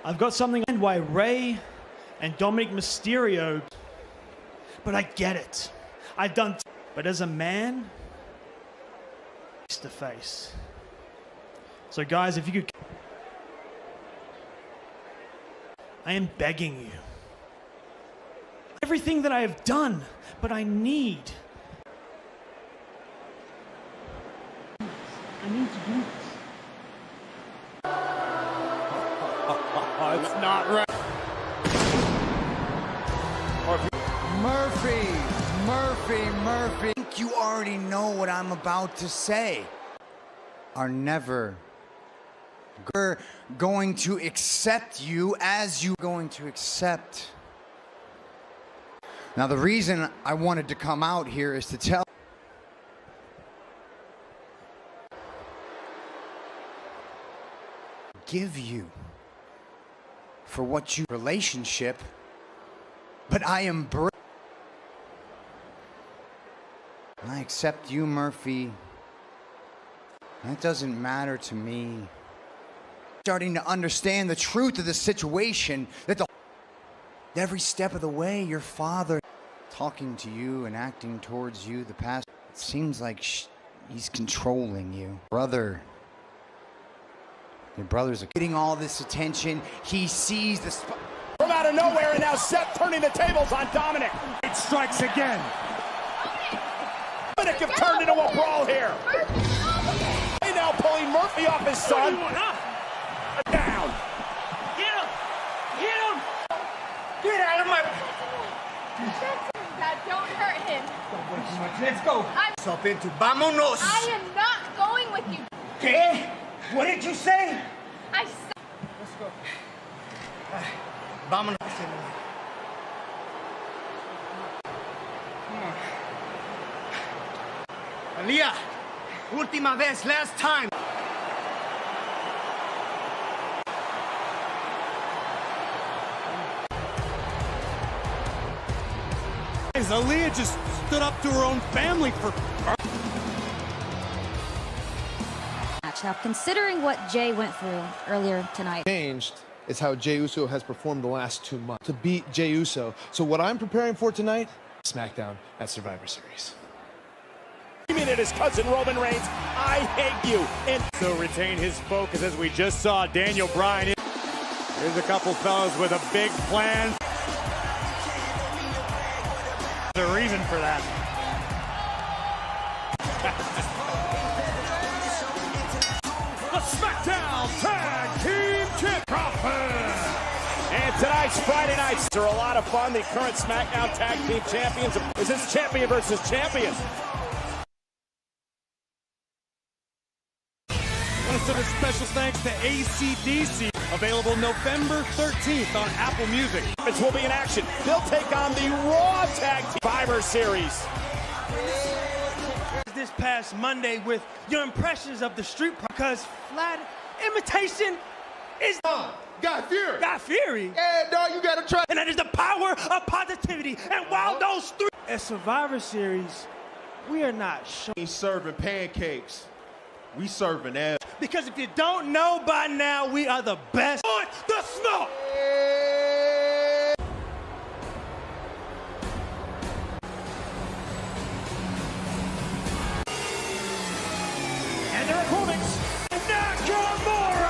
I've got something why Ray and Dominic Mysterio, but I get it. I've done, but as a man, face to face. So guys, if you could, I am begging you. Everything that I have done, but I need to do this. It's not right. Murphy. I think you already know what I'm about to say. Are never going to accept you as you going to accept. Now, the reason I wanted to come out here is to tell give you for what you relationship, but I accept you, Murphy. That doesn't matter to me. Starting to understand the truth of the situation, that every step of the way, your father talking to you and acting towards you, the past, it seems like he's controlling you. Your brothers are getting all this attention. He sees the spot From out of nowhere, and now Seth turning the tables on Dominic. It strikes again. Dominic have turned into a brawl here. They now pulling Murphy off his son. Down. Get him! Get out of my... Dad, don't hurt him. Let's go. Vámonos. I am not going with you. ¿Qué? What did you say? I said... Let's go. Vámonos. Aliyah, última vez, last time. Aliyah just stood up to her own family for... Now, considering what Jay went through earlier tonight. Changed is how Jey Uso has performed the last 2 months to beat Jey Uso. So what I'm preparing for tonight, SmackDown at Survivor Series. Screaming at his cousin Roman Reigns, I hate you. And So retain his focus as we just saw Daniel Bryan. Here's a couple fellas with a big plan. There's a reason for that. the SmackDown Tag Team Champions. And tonight's Friday nights are a lot of fun. The current SmackDown Tag Team Champions. Is this champion versus champion? Want to send a special thanks to AC/DC. Available November 13th on Apple Music. This will be in action. They'll take on the Raw Tag Team Survivor Series. This past Monday with your impressions of the street, because flat imitation is Guy Fury. Guy Fury. Yeah, dog, you gotta try. And that is the power of positivity. And while those three at Survivor Series, we are not showing. He's serving pancakes. We serving ass. Because if you don't know by now, we are the best on the smoke. And their opponents, Nakamura!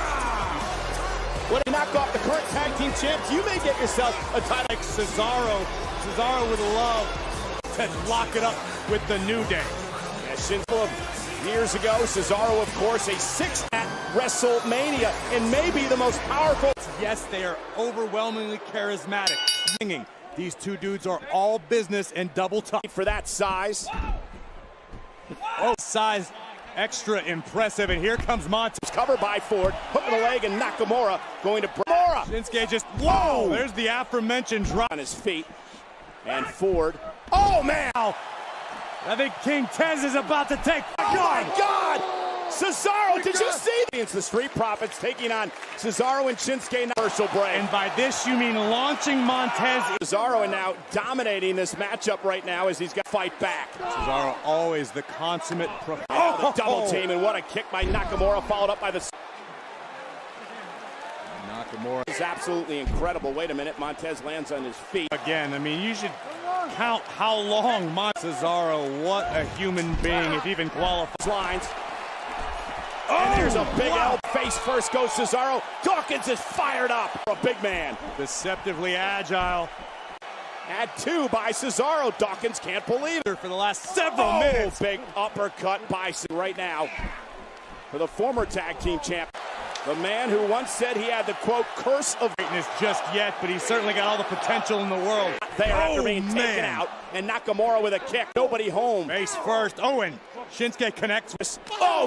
When you knock off the current tag team champs, you may get yourself a title. Like Cesaro. Cesaro would love to lock it up with the New Day. Yeah, Shinzo years ago, Cesaro, of course, a 6 at WrestleMania, and maybe the most powerful. Yes, they are overwhelmingly charismatic. These two dudes are all business and double tough. For that size. Oh, size extra impressive, and here comes Montez. Covered by Ford, hook in the leg, and Nakamura going to Nakamura. Shinsuke just, whoa, there's the aforementioned drop. On his feet, and Ford. Oh, man! I think King Tez is about to take. Oh, my God! Cesaro, did you see that? It's the Street Profits taking on Cesaro and Shinsuke. Commercial break. And by this, you mean launching Montez. Cesaro now dominating this matchup right now as he's got to fight back. Cesaro always the consummate pro. Oh, the double team, and what a kick by Nakamura, followed up by the... Nakamura is absolutely incredible. Wait a minute, Montez lands on his feet. Again, I mean, you should count how long Cesaro, what a human being, if even qualifies. Lines. And there's a big L. Face first goes Cesaro. Dawkins is fired up. A big man. Deceptively agile. Add 2 by Cesaro. Dawkins can't believe it. For the last several minutes. Big uppercut by right now for the former tag team champ. The man who once said he had the, quote, curse of greatness just yet, but he's certainly got all the potential in the world. There after being taken out. And Nakamura with a kick. Nobody home. Face first. And Shinsuke connects.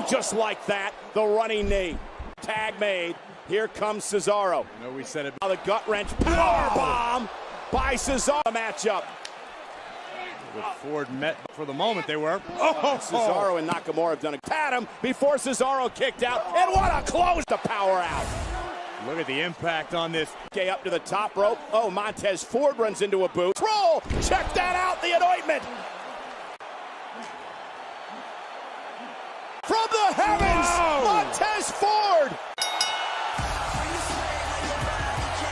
Just like that. The running knee. Tag made. Here comes Cesaro. I know we said it. Now the gut wrench. Power bomb by Cesaro. Matchup. With Ford met for the moment they were. Cesaro and Nakamura have done a pat him before Cesaro kicked out. And what a close to power out. Look at the impact on this. Okay, up to the top rope. Montez Ford runs into a boot. Roll! Check that out, the anointment. From the heavens, Montez Ford.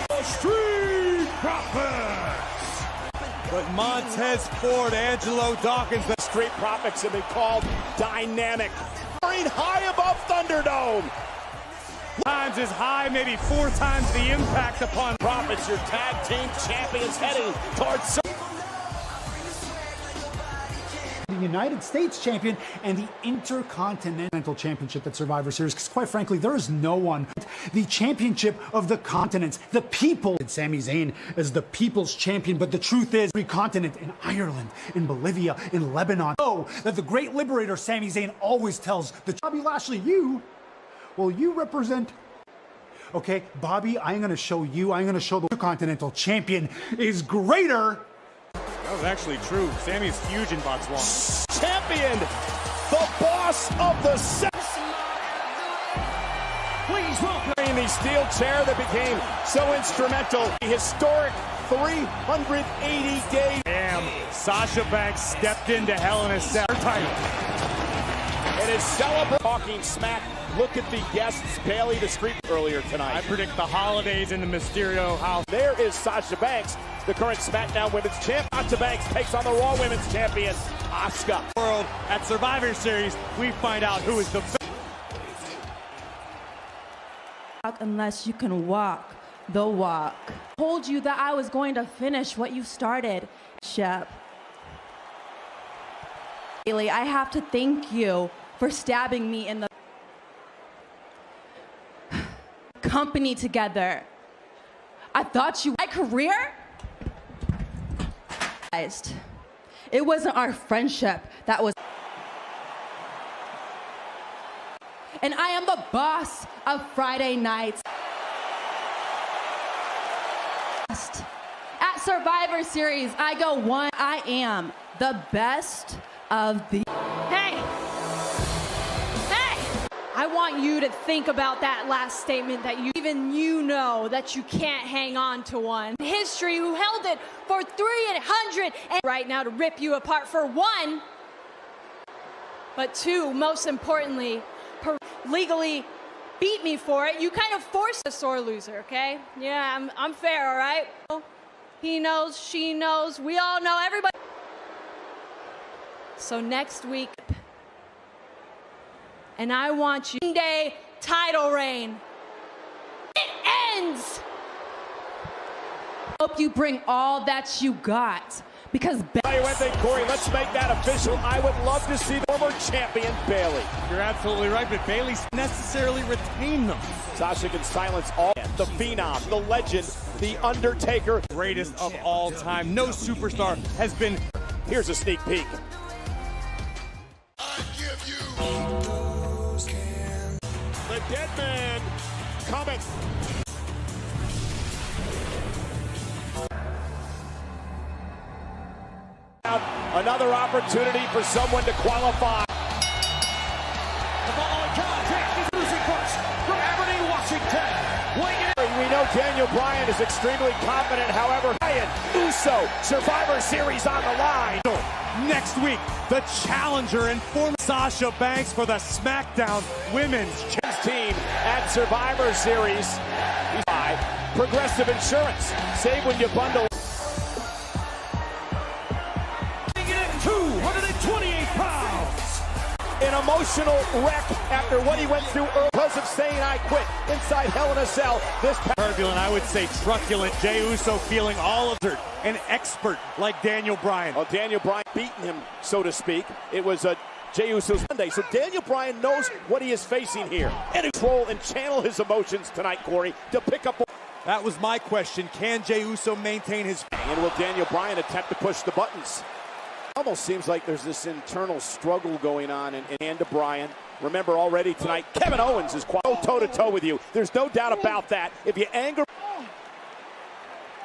The Street Profits. But Montez Ford, Angelo Dawkins. The Street Profits have been called dynamic. High above Thunderdome. Times as high, maybe 4 times the impact upon Profits, your tag team champions heading towards the United States champion and the Intercontinental Championship at Survivor Series, because quite frankly, there is no one. The championship of the continents, the people. Sami Zayn as the people's champion, but the truth is, every continent, in Ireland, in Bolivia, in Lebanon, know that the great liberator Sami Zayn always tells the Bobby Lashley, you represent. Okay, Bobby, I'm going to show the Intercontinental Champion is greater. That was actually true. Sammy's huge in Botswana. Champion, the boss of the set. Please welcome The steel chair that became so instrumental. The historic 380 days. Damn, Sasha Banks stepped into Hell in a Cell title. It is celebrating talking smack. Look at the guests, Bailey the Street earlier tonight. I predict the holidays in the Mysterio house. There is Sasha Banks, the current SmackDown Women's Champ. Sasha Banks takes on the Raw Women's Champion, Asuka. World at Survivor Series, we find out who is the best. Unless you can walk the walk. I told you that I was going to finish what you started, Shep. Bailey, I have to thank you for stabbing me in the company together. I thought my career? It wasn't our friendship that was. And I am the boss of Friday nights. At Survivor Series, I go one. I am the best of the. Hey! I want you to think about that last statement that you know that you can't hang on to one. History who held it for 300 and right now to rip you apart for 1, but 2, most importantly, legally beat me for it. You kind of forced a sore loser, okay? Yeah, I'm fair, all right? He knows, she knows, we all know, everybody. So next week, and I want you day title reign. It ends. Hope you bring all that you got, because Corey, let's make that official. I would love to see the former champion Bailey. You're absolutely right, but Bailey's necessarily retain them. Sasha can silence all the Phenom, the legend, the Undertaker, greatest of all time. No superstar has been. Here's a sneak peek. The dead man coming. Another opportunity for someone to qualify. the following contest is losing first from Aberdeen, Washington. We know Daniel Bryan is extremely confident, however, Bryan Uso, Survivor Series on the line. Next week, the challenger and former Sasha Banks for the SmackDown Women's Team at Survivor Series. Progressive Insurance. Save when you bundle. 228 pounds. An emotional wreck after what he went through early because of saying I quit inside Hell in a Cell. This Turbulent, I would say truculent. Jey Uso feeling all of it. An expert like Daniel Bryan. Well, Daniel Bryan beating him, so to speak. It was a Jey Uso's Monday, so Daniel Bryan knows what he is facing here. And control and channel his emotions tonight, Corey, to pick up. That was my question. Can Jey Uso maintain his... And will Daniel Bryan attempt to push the buttons? Almost seems like there's this internal struggle going on in to Bryan. Remember already tonight, Kevin Owens is toe-to-toe with you. There's no doubt about that. If you anger...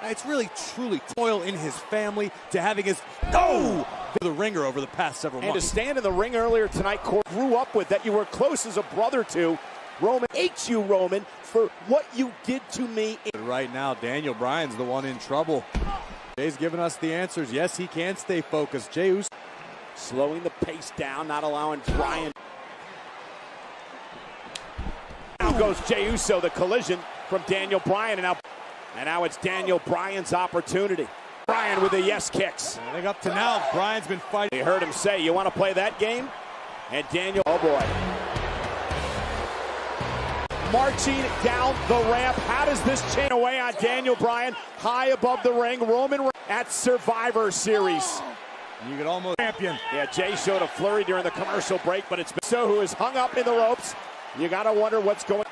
It's really, truly toil in his family to having his... Oh! The ringer over the past several months. And to stand in the ring earlier tonight, Corey grew up with that you were close as a brother to. Roman hates you, Roman, for what you did to me. Right now, Daniel Bryan's the one in trouble. Jay's giving us the answers. Yes, he can stay focused. Jey Uso slowing the pace down, not allowing Bryan. Now goes Jey Uso, the collision from Daniel Bryan, and now it's Daniel Bryan's opportunity. Bryan with the yes kicks. I think up to now, Bryan's been fighting. You heard him say, you want to play that game? And Daniel, oh boy. Marching down the ramp. How does this chain away on Daniel Bryan? High above the ring. Roman at Survivor Series. You could almost champion. Yeah, Jay showed a flurry during the commercial break, but it's so who is hung up in the ropes. You got to wonder what's going on.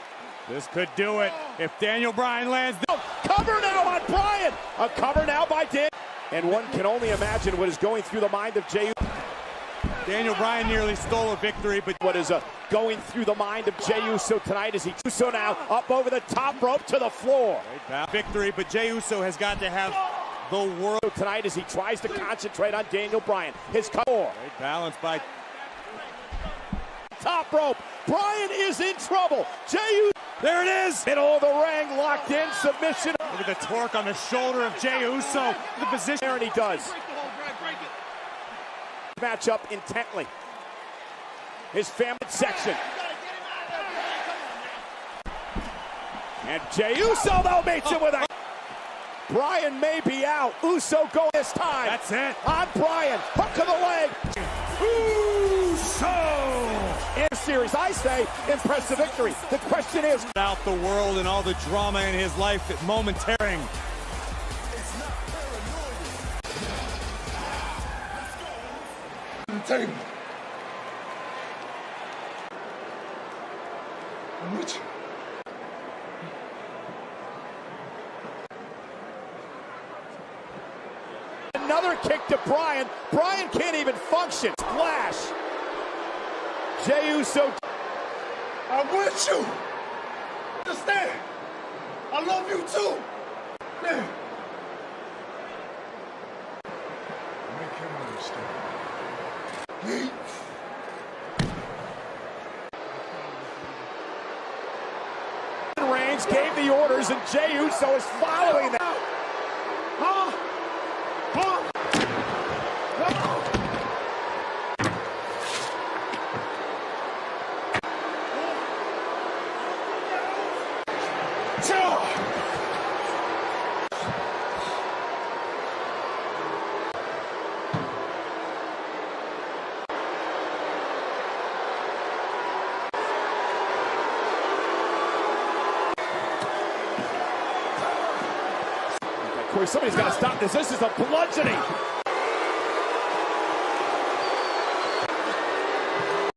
This could do it if Daniel Bryan lands. Cover now on Bryan. A cover now by Dan. And one can only imagine what is going through the mind of Jey. Daniel Bryan nearly stole a victory, but what is going through the mind of Jey Uso tonight as he Uso now up over the top rope to the floor. Victory, but Jey Uso has got to have the world tonight as he tries to concentrate on Daniel Bryan. His cover. Great balance by top rope. Bryan is in trouble. Jey Uso. There it is. Middle of the ring, locked in, submission. Look at the torque on the shoulder of Jey Uso. The position. There, and he does. Match up intently. His family section. And Jey Uso though meets him with a... Bryan may be out. Uso go this time. That's it. On Bryan. Hook of the leg. Uso! In a series, I say, impressive victory. The question is... Out the world and all the drama in his life momentarily. Table. I'm with you. Another kick to Bryan. Bryan can't even function. Splash. Jey Uso. I'm with you. Understand? I love you too. Man. Make him understand. Reigns gave the orders, and Jey Uso is following them. Corey, somebody's got to stop this. This is a bludgeoning.